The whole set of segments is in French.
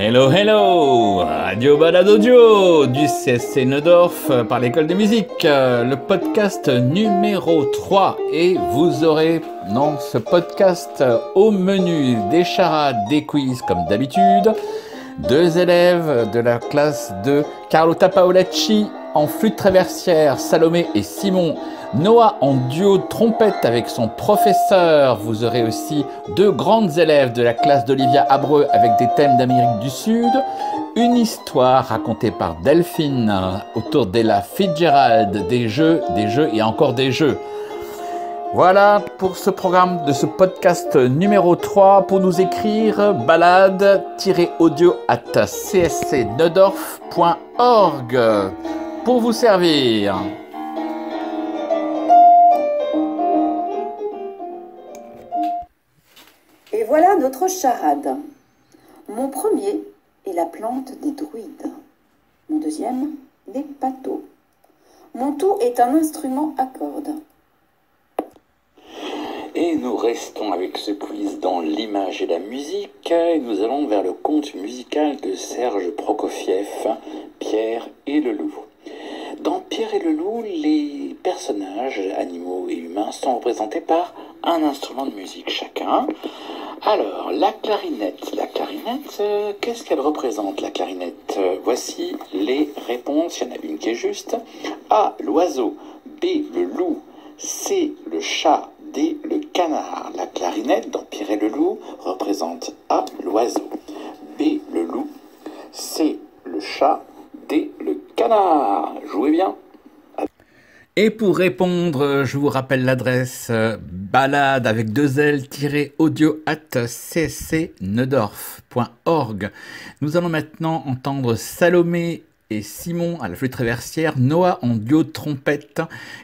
Hello, hello! Radio Balade Audio du CSC Neudorf par l'école de musique, le podcast numéro 3. Et vous aurez dans ce podcast au menu des charades, des quiz comme d'habitude, 2 élèves de la classe de Carlotta Paolacci en flûte traversière, Salomé et Simon. Noah en duo de trompette avec son professeur. Vous aurez aussi 2 grandes élèves de la classe d'Olivia Abreu avec des thèmes d'Amérique du Sud. Une histoire racontée par Delphine autour d'Ella Fitzgerald, des jeux et encore des jeux. Voilà pour ce programme de ce podcast numéro 3. Pour nous écrire, balade-audio@cscneudorf.org pour vous servir. Et voilà notre charade. Mon premier est la plante des druides. Mon deuxième, les pâteaux. Mon tout est un instrument à cordes. Et nous restons avec ce quiz dans l'image et la musique. Et nous allons vers le conte musical de Serge Prokofiev, Pierre et le loup. Dans Pierre et le loup, les personnages, animaux et humains, sont représentés par un instrument de musique chacun. Alors, la clarinette. La clarinette, qu'est-ce qu'elle représente, la clarinette? Voici les réponses. Il y en a une qui est juste. A, l'oiseau. B, le loup. C, le chat. D, le canard. La clarinette, dans Pierre et le loup, représente A, l'oiseau. B, le loup. C, le chat. D, le canard. Jouez bien. Et pour répondre, je vous rappelle l'adresse balade avec 2 L-audio@cscneudorf.org. Nous allons maintenant entendre Salomé et Simon à la flûte traversière, Noah en duo de trompette,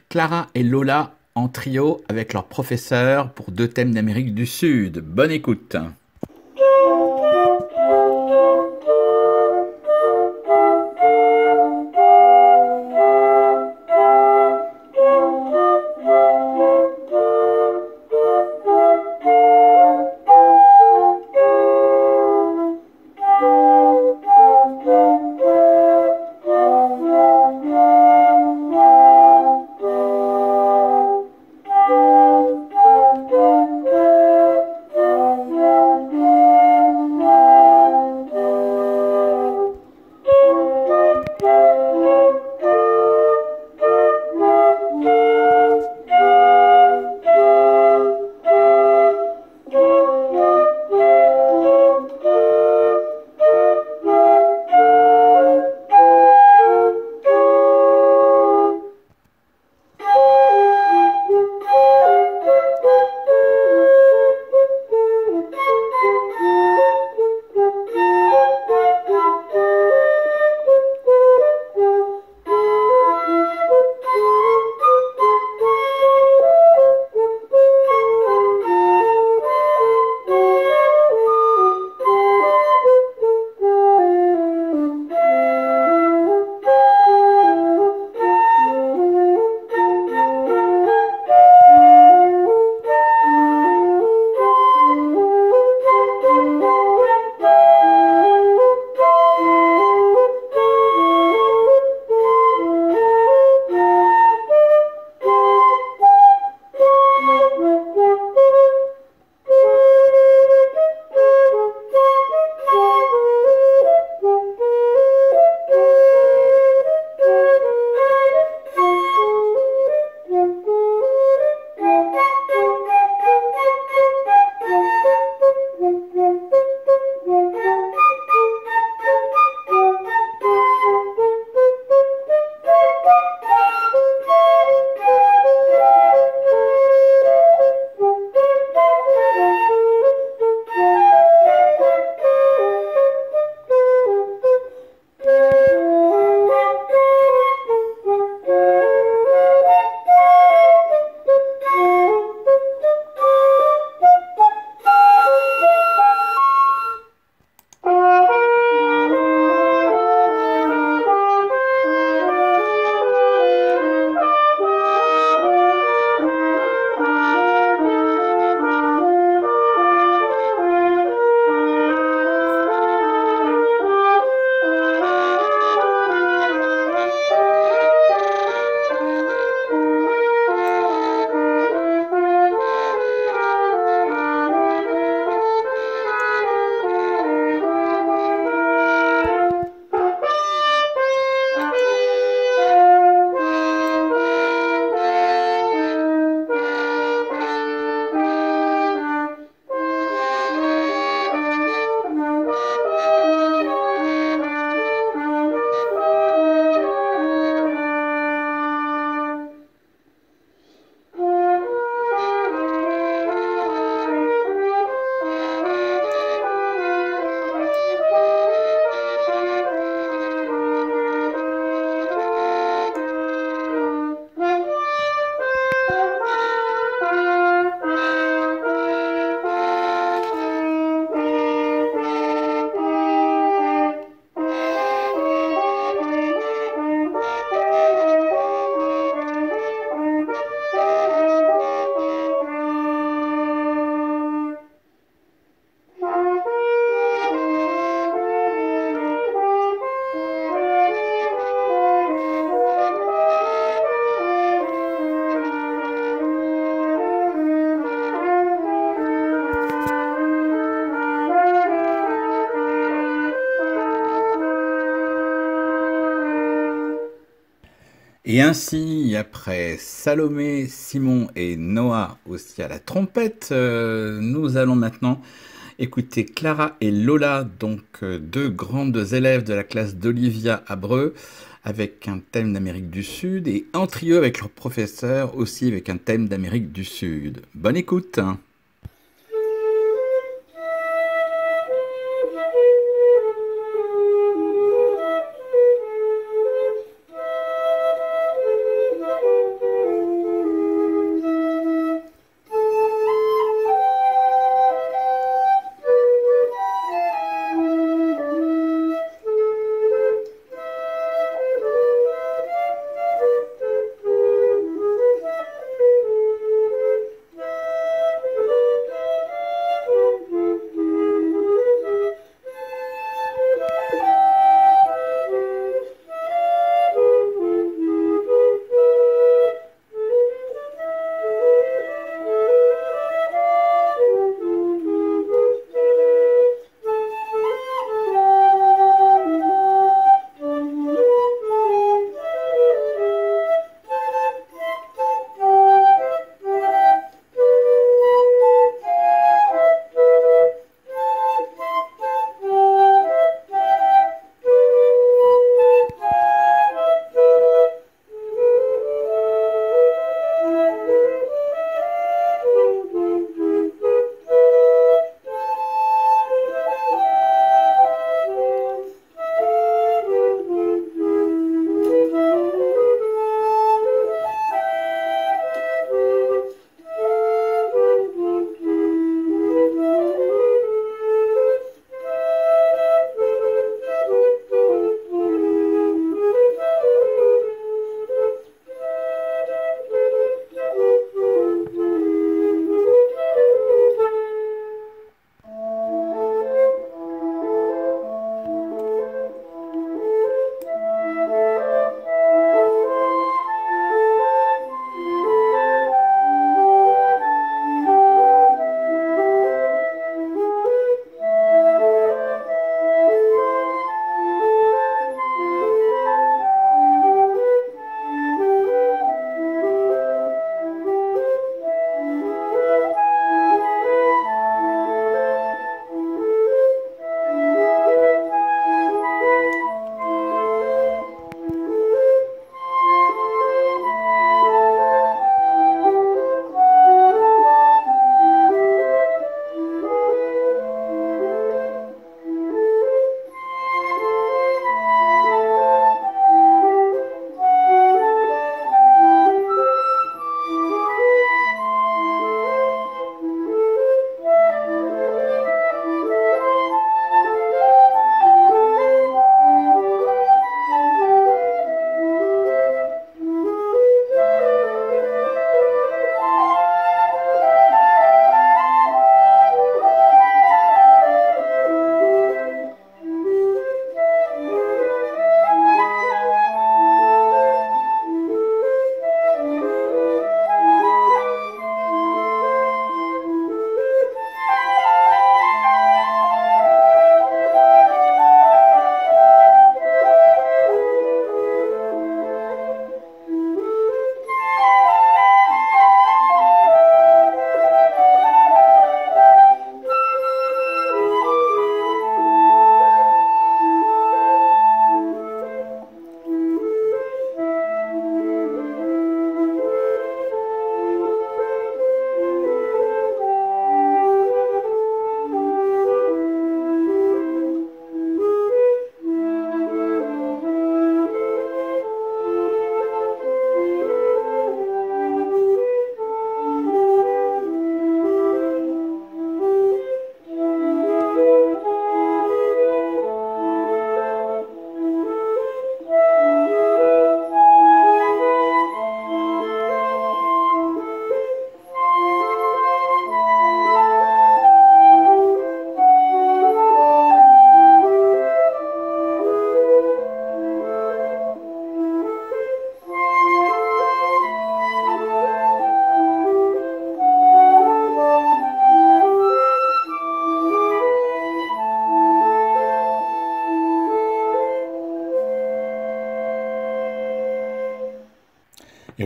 Clara et Lola en trio avec leur professeur pour 2 thèmes d'Amérique du Sud. Bonne écoute. Et ainsi, après Salomé, Simon et Noah aussi à la trompette, nous allons maintenant écouter Clara et Lola, donc deux grandes élèves de la classe d'Olivia Abreu, avec un thème d'Amérique du Sud, et en trio avec leur professeur, aussi avec un thème d'Amérique du Sud. Bonne écoute!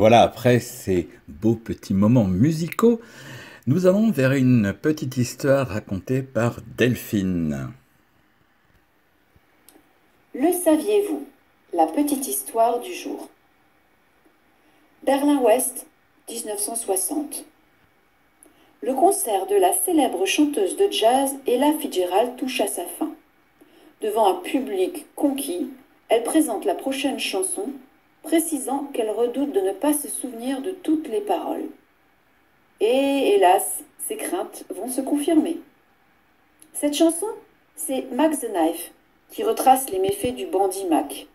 voilà, après ces beaux petits moments musicaux, nous allons vers une petite histoire racontée par Delphine. Le saviez-vous? La petite histoire du jour. Berlin-Ouest, 1960. Le concert de la célèbre chanteuse de jazz Ella Fitzgerald touche à sa fin. Devant un public conquis, elle présente la prochaine chanson, précisant qu'elle redoute de ne pas se souvenir de toutes les paroles. Et hélas, ses craintes vont se confirmer. Cette chanson, c'est Mac the Knife, qui retrace les méfaits du bandit Mac.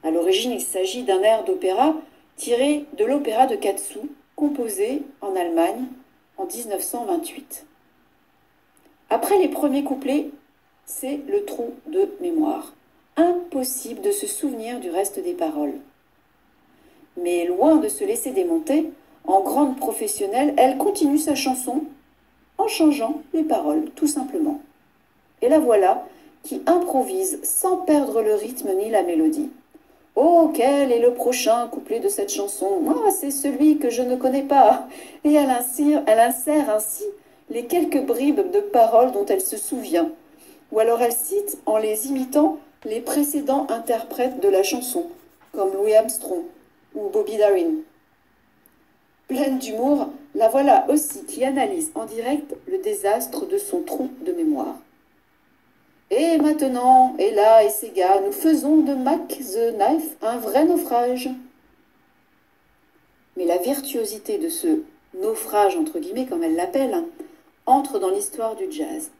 À l'origine, il s'agit d'un air d'opéra tiré de l'opéra de Katsu, composé en Allemagne en 1928. Après les premiers couplets, c'est le trou de mémoire. Impossible de se souvenir du reste des paroles. Mais loin de se laisser démonter, en grande professionnelle, elle continue sa chanson en changeant les paroles, tout simplement. Et la voilà qui improvise sans perdre le rythme ni la mélodie. Oh, quel est le prochain couplet de cette chanson? Ah, c'est celui que je ne connais pas. Et elle insère ainsi les quelques bribes de paroles dont elle se souvient. Ou alors elle cite, en les imitant, les précédents interprètes de la chanson, comme Louis Armstrong ou Bobby Darin. Pleine d'humour, la voilà aussi qui analyse en direct le désastre de son trou de mémoire. Et maintenant, Ella et ses gars, nous faisons de Mac the Knife un vrai naufrage. Mais la virtuosité de ce naufrage, entre guillemets, comme elle l'appelle, entre dans l'histoire du jazz.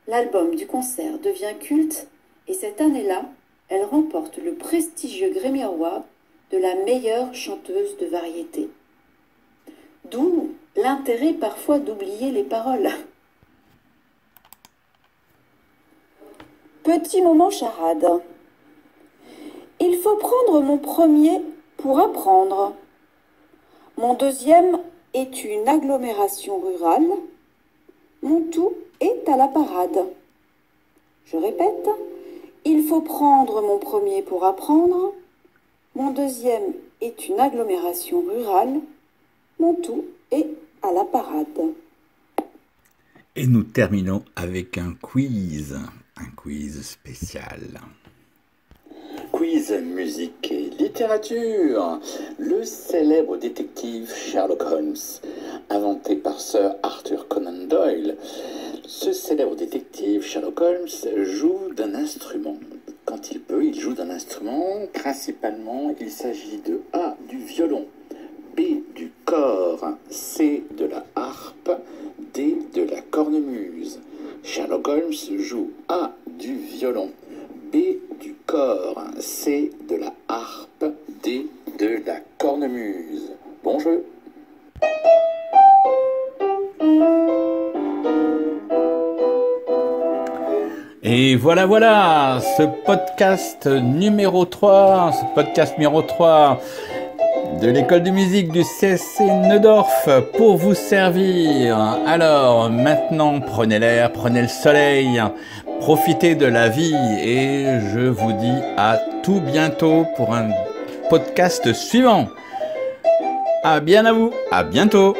L'album du concert devient culte et cette année-là, elle remporte le prestigieux Grammy Award de la meilleure chanteuse de variété. D'où l'intérêt parfois d'oublier les paroles. Petit moment charade. Il faut prendre mon premier pour apprendre. Mon deuxième est une agglomération rurale. Mon tout est à la parade. Je répète, il faut prendre mon premier pour apprendre. Mon deuxième est une agglomération rurale. Mon tout est à la parade. Et nous terminons avec un quiz spécial. Quiz musique et littérature. Le célèbre détective Sherlock Holmes, inventé par Sir Arthur Conan Doyle. Ce célèbre détective Sherlock Holmes joue d'un instrument. Quand il peut, il joue d'un instrument. Principalement, il s'agit de A, du violon, B, du cor, C, de la harpe, D, de la cornemuse. Sherlock Holmes joue A, du violon, B, du cor, C, de la harpe, D, de la cornemuse. Bon jeu! Et voilà, ce podcast numéro 3 de l'école de musique du CSC Neudorf pour vous servir. Alors maintenant, prenez l'air, prenez le soleil, profitez de la vie et je vous dis à tout bientôt pour un podcast suivant. À vous, à bientôt.